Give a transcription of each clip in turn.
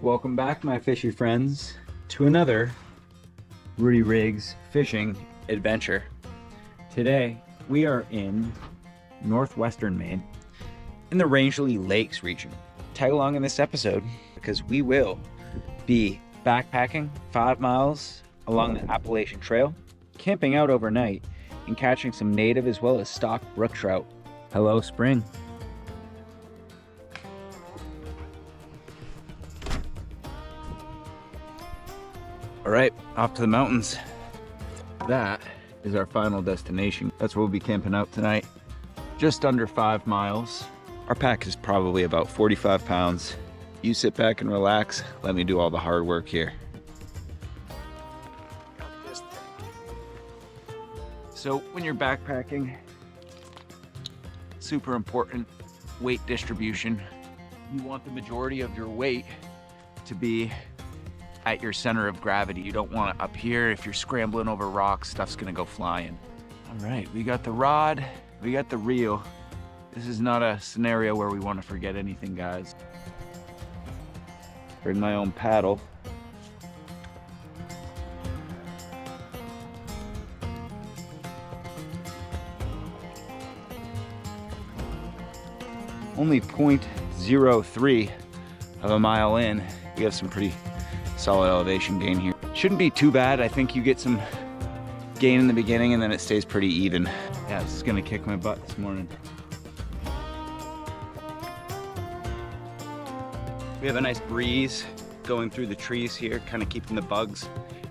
Welcome back, my fishy friends, to another Rudy Riggs fishing adventure. Today, we are in northwestern Maine, in the Rangeley Lakes region. Tag along in this episode because we will be backpacking 5 miles along the Appalachian Trail, camping out overnight, and catching some native as well as stock brook trout. Hello, spring. All right, off to the mountains. That is our final destination. That's where we'll be camping out tonight. Just under 5 miles. Our pack is probably about 45 pounds. You sit back and relax. Let me do all the hard work here. So when you're backpacking, super important weight distribution. You want the majority of your weight to be at your center of gravity. You don't want it up here. If you're scrambling over rocks, stuff's gonna go flying. All right, we got the rod, we got the reel. This is not a scenario where we want to forget anything, guys. Bring my own paddle. Only 0.03 of a mile in. We have some pretty solid elevation gain here. Shouldn't be too bad. I think you get some gain in the beginning and then it stays pretty even. Yeah, this is gonna kick my butt this morning. We have a nice breeze going through the trees here, kind of keeping the bugs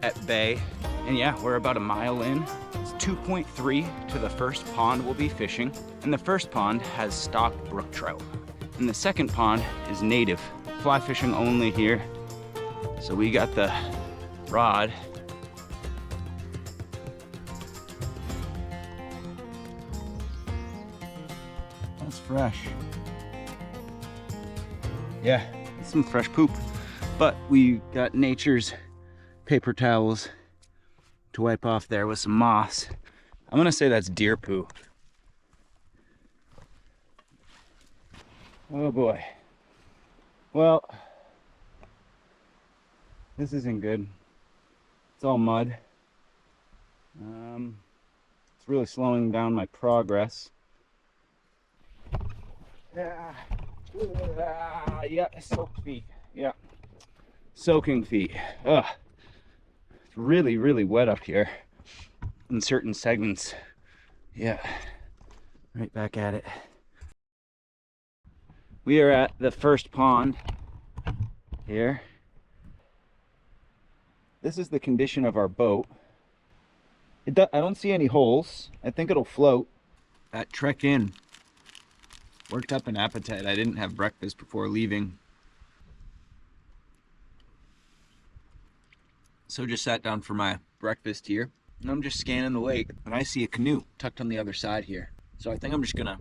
at bay. And yeah, we're about a mile in. It's 2.3 to the first pond we'll be fishing. And the first pond has stock brook trout. And the second pond is native. Fly fishing only here. So we got the rod. That's fresh. Yeah, it's some fresh poop. But we got nature's paper towels to wipe off there with some moss. I'm gonna say that's deer poo. Oh boy. Well, this isn't good. It's all mud. It's really slowing down my progress. Yeah, soaked feet. Yeah, soaking feet. Ugh. It's really, really wet up here in certain segments. Yeah, right back at it. We are at the first pond here. This is the condition of our boat. I don't see any holes. I think it'll float. That trek in worked up an appetite. I didn't have breakfast before leaving. So just sat down for my breakfast here. And I'm just scanning the lake. And I see a canoe tucked on the other side here. So I think I'm just gonna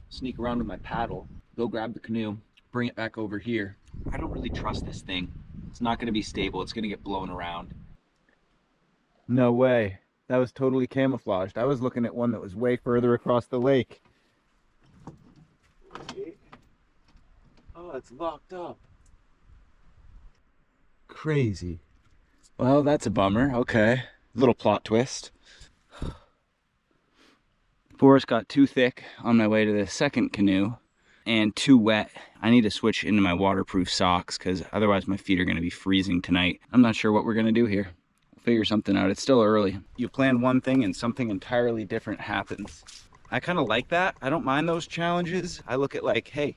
sneak around with my paddle, go grab the canoe, bring it back over here. I don't really trust this thing. It's not going to be stable. It's going to get blown around. No way. That was totally camouflaged. I was looking at one that was way further across the lake. Oh, it's locked up. Crazy. Well, that's a bummer. Okay. Little plot twist. Forest got too thick on my way to the second canoe and too wet. I need to switch into my waterproof socks because otherwise my feet are going to be freezing tonight. I'm not sure what we're going to do here. We'll figure something out. It's still early. You plan one thing and something entirely different happens. I kind of like that. I don't mind those challenges. I look at like, hey,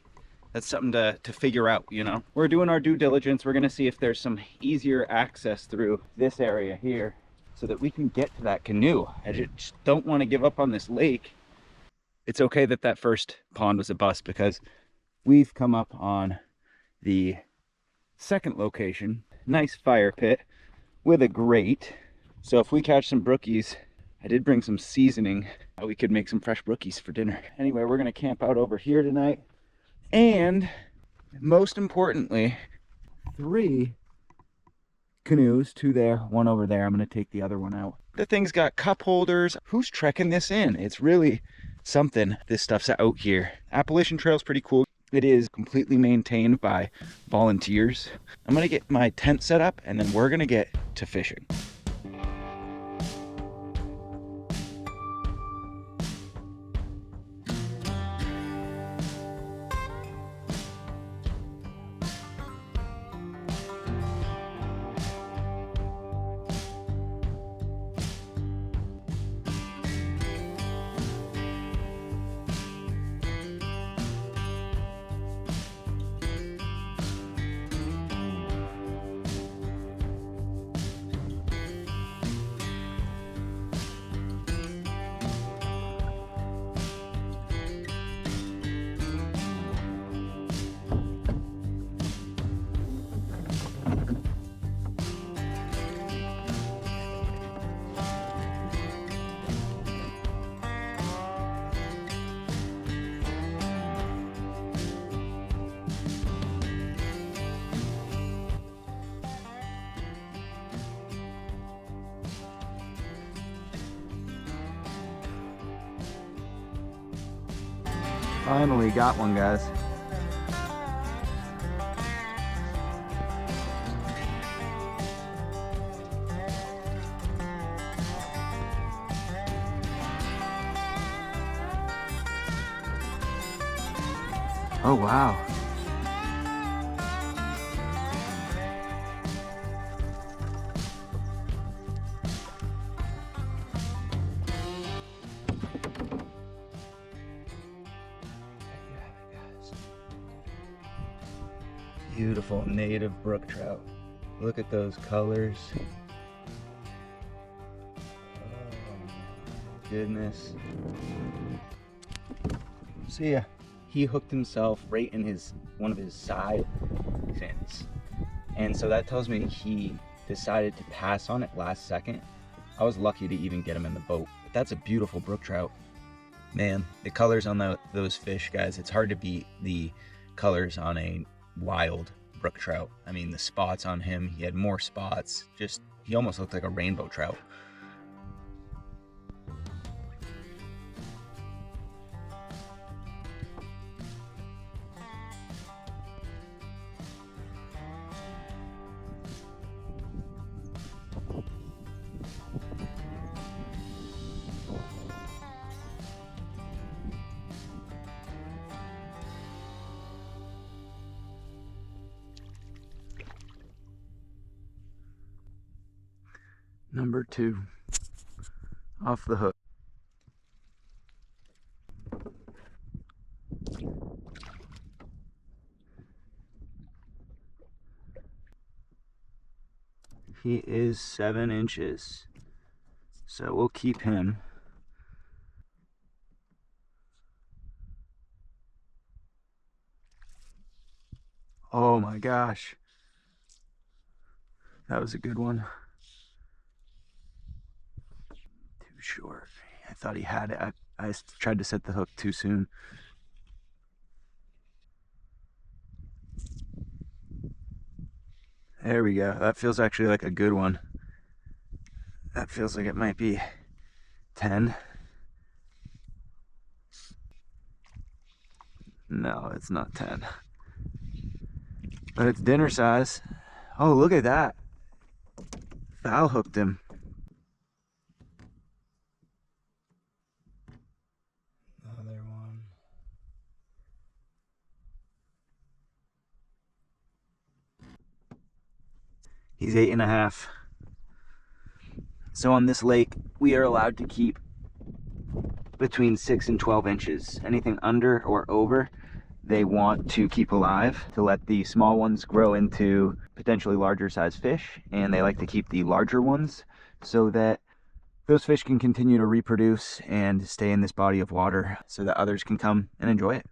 that's something to figure out, you know? We're doing our due diligence. We're going to see if there's some easier access through this area here so that we can get to that canoe. I just don't want to give up on this lake. It's okay that that first pond was a bust because we've come up on the second location. Nice fire pit with a grate. So if we catch some brookies, I did bring some seasoning. We could make some fresh brookies for dinner. Anyway, we're gonna camp out over here tonight. And most importantly, 3 canoes, 2 there, 1 over there. I'm gonna take the other one out. The thing's got cup holders. Who's trekking this in? It's really something. This stuff's out here. Appalachian Trail's pretty cool. It is completely maintained by volunteers. I'm gonna get my tent set up and then we're gonna get to fishing. Finally got one, guys. Oh, wow. Beautiful native brook trout. Look at those colors. Oh, goodness. So yeah, he hooked himself right in one of his side fins. And so that tells me he decided to pass on it last second. I was lucky to even get him in the boat. But that's a beautiful brook trout. Man, the colors on those fish, guys, it's hard to beat the colors on a wild brook trout. I mean, the spots on him, he had more spots. He almost looked like a rainbow trout. Number 2, off the hook. He is 7 inches, so we'll keep him. Oh my gosh, that was a good one. Too short. I thought he had it. I tried to set the hook too soon. There we go. That feels actually like a good one. That feels like it might be 10. No, it's not 10. But it's dinner size. Oh, look at that. Foul hooked him. Another one. He's 8.5. So on this lake, we are allowed to keep between 6 and 12 inches. Anything under or over, they want to keep alive to let the small ones grow into potentially larger size fish, and they like to keep the larger ones so that those fish can continue to reproduce and stay in this body of water so that others can come and enjoy it.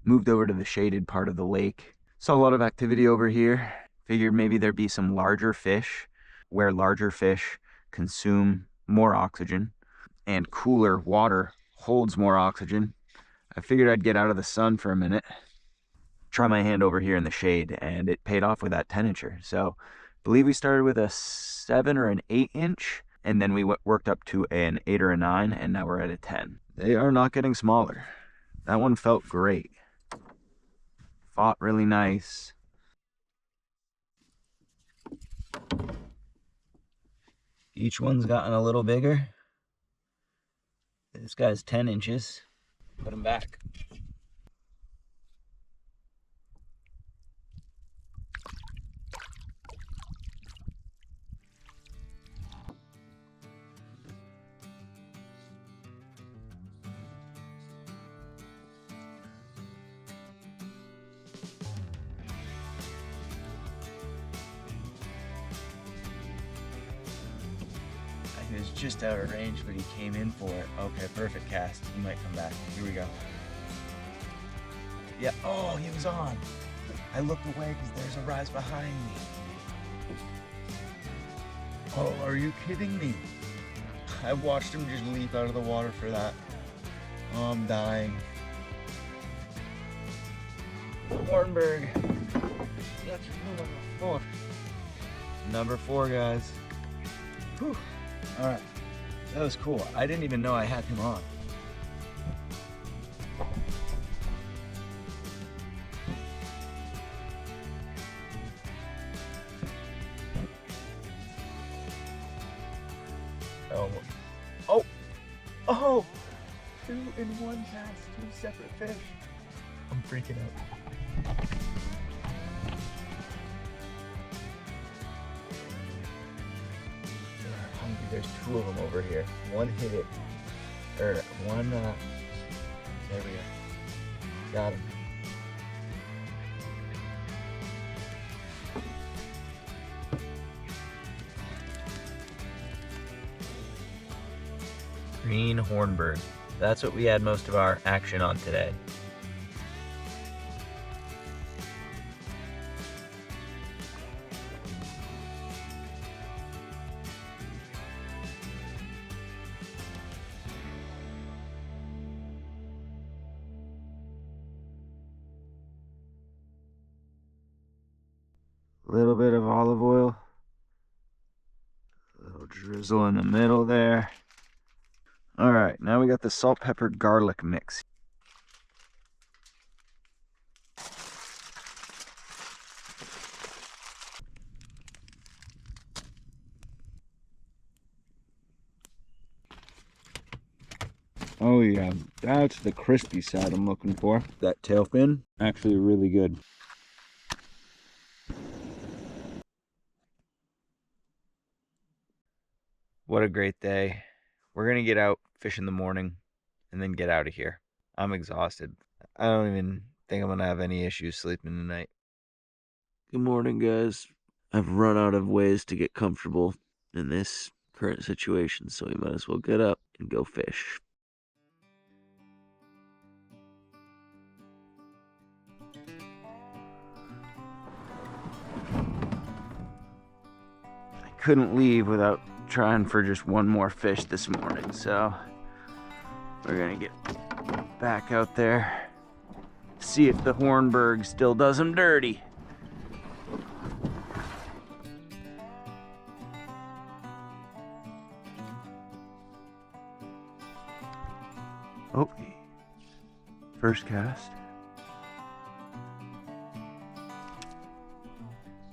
Moved over to the shaded part of the lake. Saw a lot of activity over here. Figured maybe there'd be some larger fish, where larger fish consume more oxygen and cooler water holds more oxygen. I figured I'd get out of the sun for a minute, try my hand over here in the shade, and it paid off with that 10-incher. So I believe we started with a 7 or an 8-inch, and then we worked up to an 8 or a 9, and now we're at a 10. They are not getting smaller. That one felt great. Fought really nice. Each one's gotten a little bigger. This guy's 10 inches. Put him back. He was just out of range, but he came in for it. Okay, perfect cast. He might come back. Here we go. Yeah, oh, he was on. I looked away because there's a rise behind me. Oh, are you kidding me? I watched him just leap out of the water for that. Oh, I'm dying. Hornberg. That's number 4. Number 4, guys. Whew. All right, that was cool. I didn't even know I had him on. Oh, 2 in 1 cast, 2 separate fish. I'm freaking out. There's 2 of them over here. One hit it, or one, there we go. Got him. Green hornberg. That's what we had most of our action on today. Little bit of olive oil, a little drizzle in the middle there. All right, now we got the salt, pepper, garlic mix. Oh yeah, that's the crispy side I'm looking for. That tail fin, actually really good. What a great day. We're going to get out, fish in the morning, and then get out of here. I'm exhausted. I don't even think I'm going to have any issues sleeping tonight. Good morning, guys. I've run out of ways to get comfortable in this current situation, so we might as well get up and go fish. I couldn't leave without trying for just one more fish this morning, so we're gonna get back out there, see if the hornberg still does them dirty. Oh, first cast,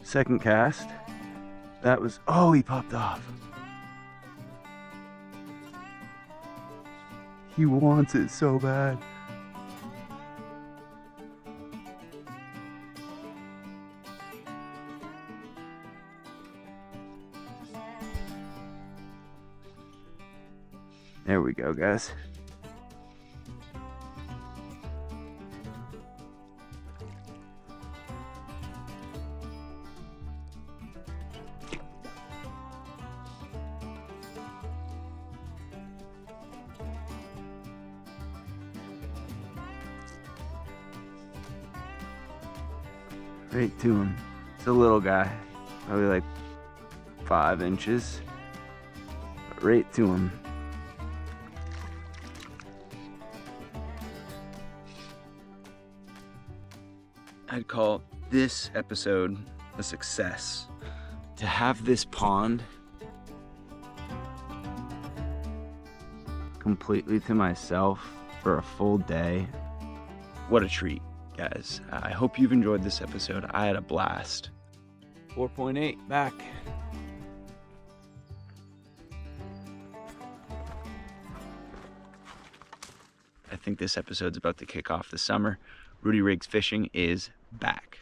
second cast. That was, oh, he popped off. He wants it so bad. There we go, guys. Right to him. It's a little guy, probably like 5 inches. But right to him. I'd call this episode a success. To have this pond completely to myself for a full day, what a treat, guys. I hope you've enjoyed this episode. I had a blast. 4.8 back. I think this episode's about to kick off the summer. Rudy Rigs Fishing is back.